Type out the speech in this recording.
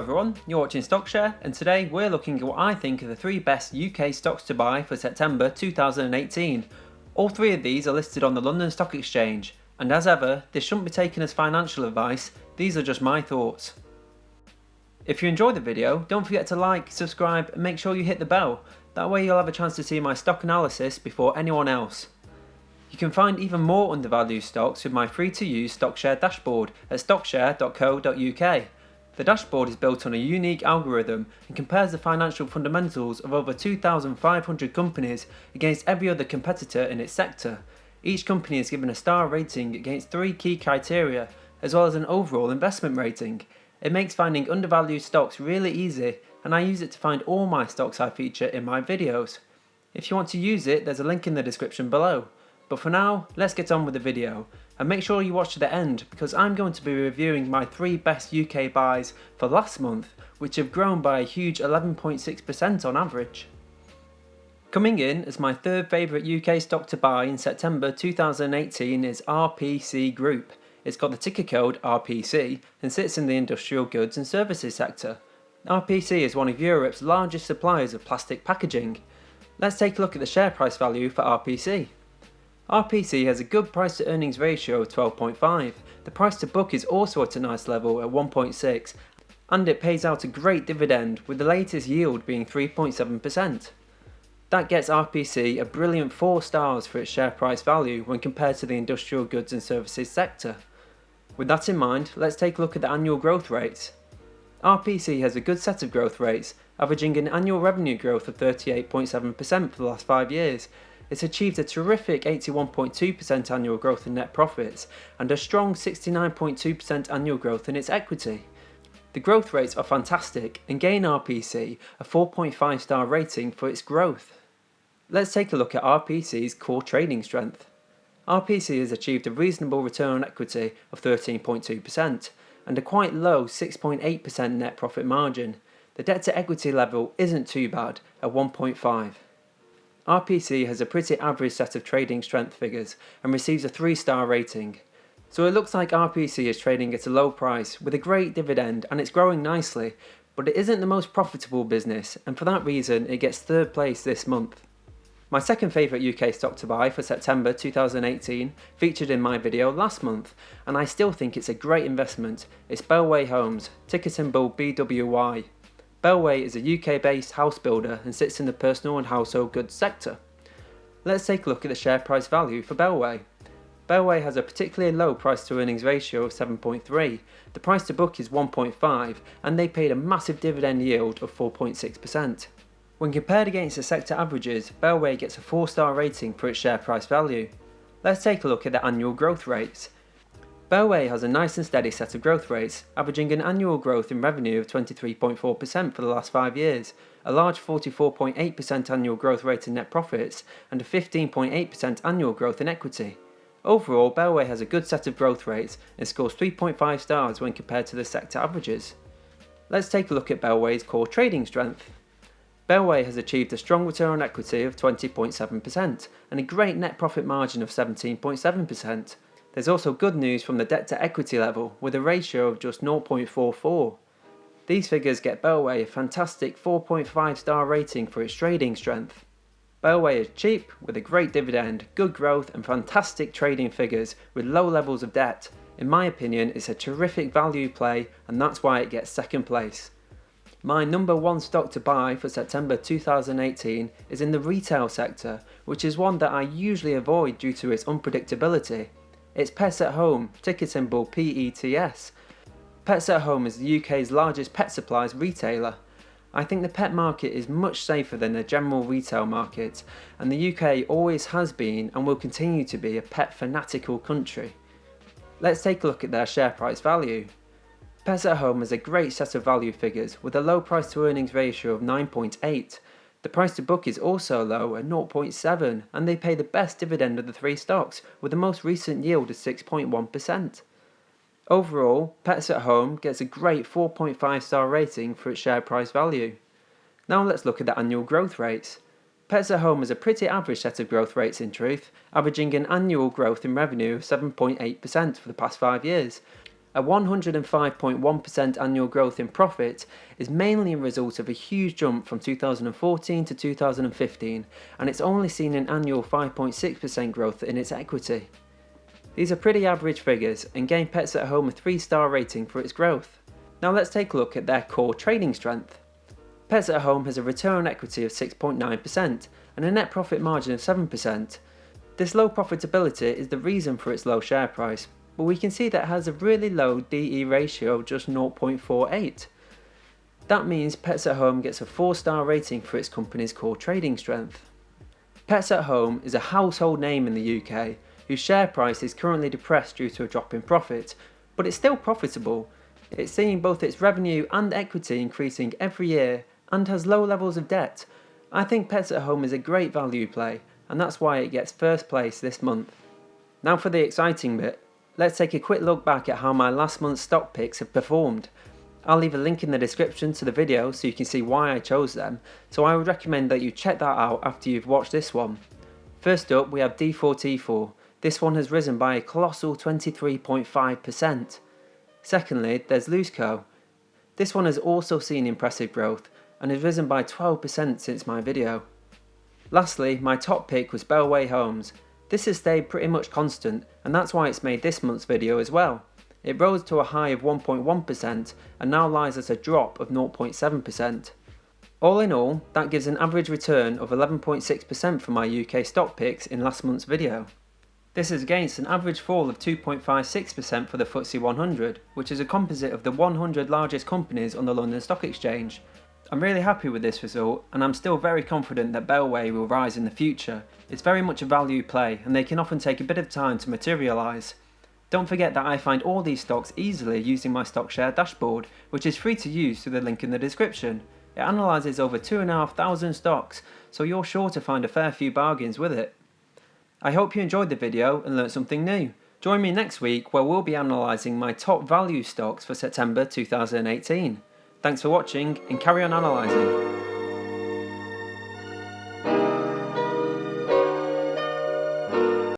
everyone, you're watching StockShare, and today we're looking at what I think are the 3 best UK stocks to buy for September 2018. All 3 of these are listed on the London Stock Exchange, and as ever, this shouldn't be taken as financial advice, these are just my thoughts. If you enjoyed the video, don't forget to like, subscribe and make sure you hit the bell, that way you'll have a chance to see my stock analysis before anyone else. You can find even more undervalued stocks with my free-to-use StockShare dashboard at stockshare.co.uk. The dashboard is built on a unique algorithm and compares the financial fundamentals of over 2,500 companies against every other competitor in its sector. Each company is given a star rating against 3 key criteria, as well as an overall investment rating. It makes finding undervalued stocks really easy, and I use it to find all my stocks I feature in my videos. If you want to use it, there's a link in the description below. But for now, let's get on with the video, and make sure you watch to the end because I'm going to be reviewing my 3 best UK buys for last month, which have grown by a huge 11.6% on average. Coming in as my 3rd favourite UK stock to buy in September 2018 is RPC Group. It's got the ticker code RPC and sits in the industrial goods and services sector. RPC is one of Europe's largest suppliers of plastic packaging. Let's take a look at the share price value for RPC. RPC has a good price to earnings ratio of 12.5, the price to book is also at a nice level at 1.6, and it pays out a great dividend with the latest yield being 3.7%. That gets RPC a brilliant 4 stars for its share price value when compared to the industrial goods and services sector. With that in mind, let's take a look at the annual growth rates. RPC has a good set of growth rates, averaging an annual revenue growth of 38.7% for the last 5 years. It's achieved a terrific 81.2% annual growth in net profits and a strong 69.2% annual growth in its equity. The growth rates are fantastic and gain RPC a 4.5 star rating for its growth. Let's take a look at RPC's core trading strength. RPC has achieved a reasonable return on equity of 13.2% and a quite low 6.8% net profit margin. The debt to equity level isn't too bad at 1.5. RPC has a pretty average set of trading strength figures and receives a 3-star rating. So it looks like RPC is trading at a low price with a great dividend and it's growing nicely, but it isn't the most profitable business and for that reason it gets 3rd place this month. My 2nd favourite UK stock to buy for September 2018 featured in my video last month and I still think it's a great investment. It's Bellway Homes, ticker symbol BWY. Bellway is a UK-based house builder and sits in the personal and household goods sector. Let's take a look at the share price value for Bellway. Bellway has a particularly low price to earnings ratio of 7.3, the price to book is 1.5 and they paid a massive dividend yield of 4.6%. When compared against the sector averages, Bellway gets a 4-star rating for its share price value. Let's take a look at the annual growth rates. Bellway has a nice and steady set of growth rates, averaging an annual growth in revenue of 23.4% for the last 5 years, a large 44.8% annual growth rate in net profits, and a 15.8% annual growth in equity. Overall, Bellway has a good set of growth rates and scores 3.5 stars when compared to the sector averages. Let's take a look at Bellway's core trading strength. Bellway has achieved a strong return on equity of 20.7% and a great net profit margin of 17.7%. There's also good news from the debt to equity level with a ratio of just 0.44. These figures get Bellway a fantastic 4.5 star rating for its trading strength. Bellway is cheap with a great dividend, good growth and fantastic trading figures with low levels of debt. In my opinion, it's a terrific value play and that's why it gets 2nd place. My number 1 stock to buy for September 2018 is in the retail sector, which is one that I usually avoid due to its unpredictability. It's Pets at Home, ticker symbol PETS. Pets at Home is the UK's largest pet supplies retailer. I think the pet market is much safer than the general retail market, and the UK always has been and will continue to be a pet fanatical country. Let's take a look at their share price value. Pets at Home has a great set of value figures with a low price to earnings ratio of 9.8. The price to book is also low at 0.7 and they pay the best dividend of the 3 stocks with the most recent yield of 6.1%. Overall, Pets at Home gets a great 4.5 star rating for its share price value. Now let's look at the annual growth rates. Pets at Home has a pretty average set of growth rates in truth, averaging an annual growth in revenue of 7.8% for the past 5 years, A 105.1% annual growth in profit is mainly a result of a huge jump from 2014 to 2015, and it's only seen an annual 5.6% growth in its equity. These are pretty average figures and gave Pets at Home a 3-star rating for its growth. Now let's take a look at their core trading strength. Pets at Home has a return on equity of 6.9% and a net profit margin of 7%. This low profitability is the reason for its low share price, but we can see that it has a really low DE ratio of just 0.48. That means Pets at Home gets a 4-star rating for its company's core trading strength. Pets at Home is a household name in the UK, whose share price is currently depressed due to a drop in profit, but it's still profitable. It's seeing both its revenue and equity increasing every year and has low levels of debt. I think Pets at Home is a great value play, and that's why it gets first place this month. Now for the exciting bit. Let's take a quick look back at how my last month's stock picks have performed. I'll leave a link in the description to the video so you can see why I chose them, so I would recommend that you check that out after you've watched this one. First up we have D4T4. This one has risen by a colossal 23.5%. Secondly, there's Looseco. This one has also seen impressive growth and has risen by 12% since my video. Lastly, my top pick was Bellway Homes. This has stayed pretty much constant, and that's why it's made this month's video as well. It rose to a high of 1.1% and now lies at a drop of 0.7%. All in all, that gives an average return of 11.6% for my UK stock picks in last month's video. This is against an average fall of 2.56% for the FTSE 100, which is a composite of the 100 largest companies on the London Stock Exchange. I'm really happy with this result, and I'm still very confident that Bellway will rise in the future. It's very much a value play, and they can often take a bit of time to materialise. Don't forget that I find all these stocks easily using my stock share dashboard, which is free to use through the link in the description. It analyses over 2,500 stocks, so you're sure to find a fair few bargains with it. I hope you enjoyed the video and learnt something new. Join me next week where we'll be analysing my top value stocks for September 2018. Thanks for watching and carry on analysing.